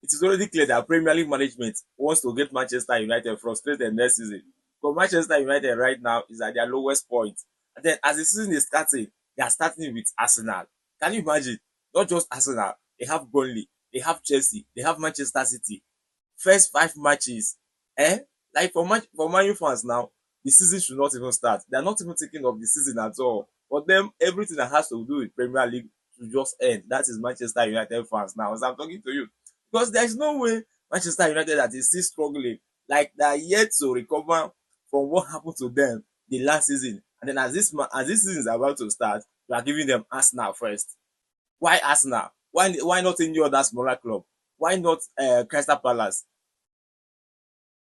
it is already clear that Premier League management wants to get Manchester United frustrated next season. But Manchester United right now is at their lowest point. And then as the season is starting, they are starting with Arsenal. Can you imagine? Not just Arsenal. They have Burnley, they have Chelsea, they have Manchester City. First five matches, eh? Like for Man U fans now, the season should not even start. They are not even thinking of the season at all. For them, everything that has to do with Premier League should just end. That is Manchester United fans now, as I'm talking to you. Because there is no way Manchester United that is still struggling, like they are yet to recover from what happened to them the last season. And then as this season is about to start, you are giving them Arsenal first. Why Arsenal? Why not any other smaller club? Why not Crystal Palace?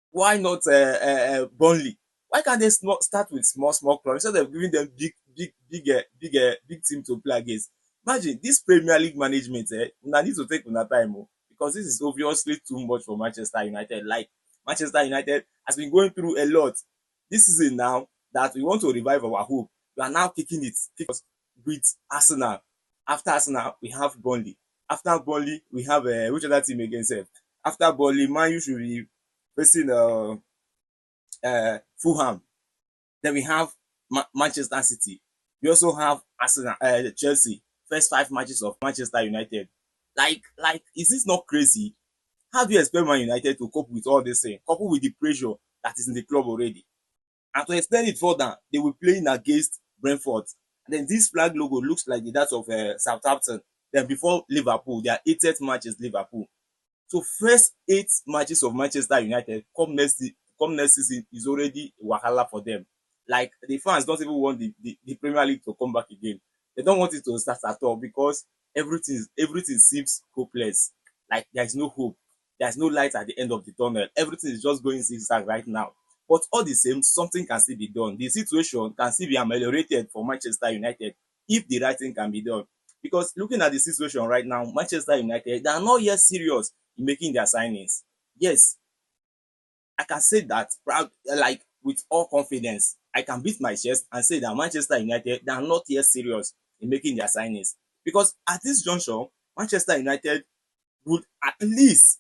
Why not Burnley? Why can't they not start with small clubs instead of giving them big team to play against? Imagine this Premier League management. Una need to take una time because this is obviously too much for Manchester United. Like Manchester United has been going through a lot this season now that we want to revive our hope. We are now kicking it with Arsenal. After Arsenal, we have Burnley. After Burnley, we have which other team again? Sef? After Burnley, Man U should be facing Fulham. Then we have Manchester City. We also have Arsenal, Chelsea. First five matches of Manchester United. Like, is this not crazy? How do you expect Man United to cope with all this thing? Couple with the pressure that is in the club already. And to extend it further, they will play in against Brentford. And then this flag logo looks like that of Southampton. Then before Liverpool, their 80th match is Liverpool. So first 8 matches of Manchester United come next season is already wahala for them. Like the fans don't even want the Premier League to come back again. They don't want it to start at all because everything seems hopeless. Like there is no hope. There is no light at the end of the tunnel. Everything is just going zigzag right now. But all the same, something can still be done. The situation can still be ameliorated for Manchester United if the right thing can be done. Because looking at the situation right now, Manchester United, they are not yet serious in making their signings. Yes, I can say that proud, like with all confidence. I can beat my chest and say that Manchester United, they are not yet serious in making their signings. Because at this juncture, Manchester United would at least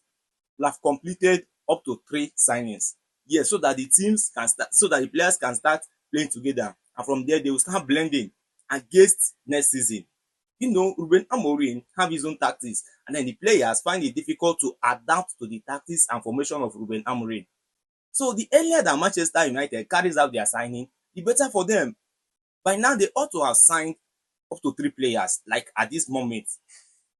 have completed up to 3 signings. Yes, so that the teams can start, so that the players can start playing together. And from there, they will start blending against next season. Ruben Amorim have his own tactics, and then the players find it difficult to adapt to the tactics and formation of Ruben Amorim. So the earlier that Manchester United carries out their signing, the better for them. By now, they ought to have signed up to 3 players, like at this moment.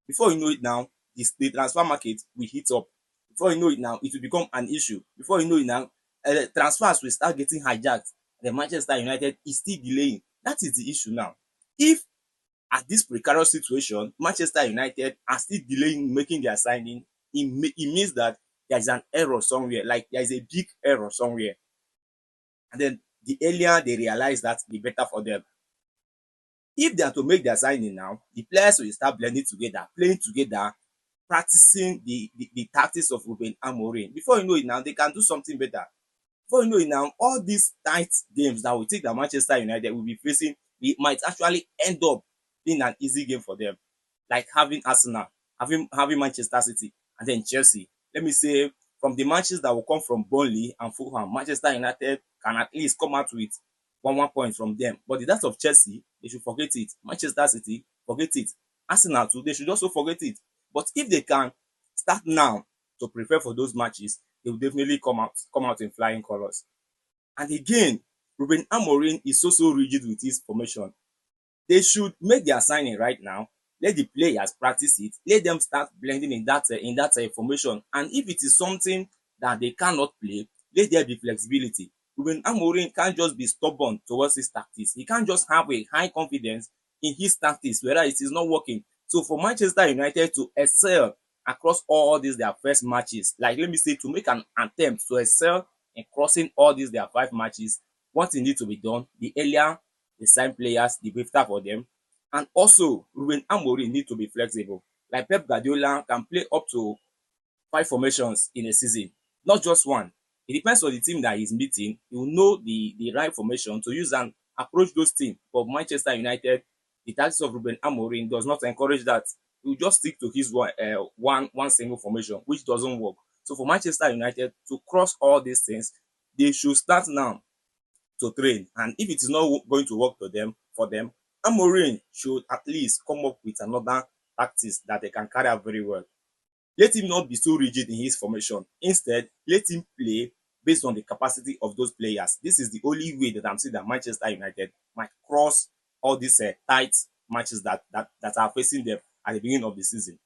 Before you know it now, the transfer market will heat up. Before you know it now, it will become an issue. Before you know it now, transfers will start getting hijacked. The Manchester United is still delaying. That is the issue now. If at this precarious situation, Manchester United are still delaying making their signing, it means that there is an error somewhere, like there is a big error somewhere. And then the earlier they realize that, the better for them. If they are to make their signing now, the players will start blending together, playing together, practicing the tactics of Ruben Amorim. Before you know it now, they can do something better. Before you know it now, all these tight games that we think that Manchester United will be facing, it might actually end up being an easy game for them. Like having Arsenal, having Manchester City, and then Chelsea. Let me say, from the matches that will come from Burnley and Fulham, Manchester United can at least come out with one point from them. But the likes of Chelsea, they should forget it. Manchester City, forget it. Arsenal too, they should also forget it. But if they can start now to prepare for those matches, they will definitely come out in flying colors. And again, Ruben Amorim is so rigid with his formation. They should make their signing right now. Let the players practice it. Let them start blending in that formation. And if it is something that they cannot play, let there be flexibility. Ruben Amorim can't just be stubborn towards his tactics. He can't just have a high confidence in his tactics, whereas it is not working. So for Manchester United to excel across all these their first matches, like let me say, to make an attempt to excel in crossing all these their 5 matches, what thing need to be done, the earlier they sign players, the better for them. And also, Ruben Amorim need to be flexible. Like Pep Guardiola can play up to 5 formations in a season, not just one. It depends on the team that he's meeting. He will know the right formation to use and approach those teams. But Manchester United, the tactics of Ruben Amorim does not encourage that. He will just stick to his one single formation, which doesn't work. So for Manchester United to cross all these things, they should start now to train. And if it is not going to work for them, Amorim should at least come up with another tactics that they can carry out very well. Let him not be so rigid in his formation. Instead, let him play based on the capacity of those players. This is the only way that I'm seeing that Manchester United might cross all these tight matches that are facing them at the beginning of the season.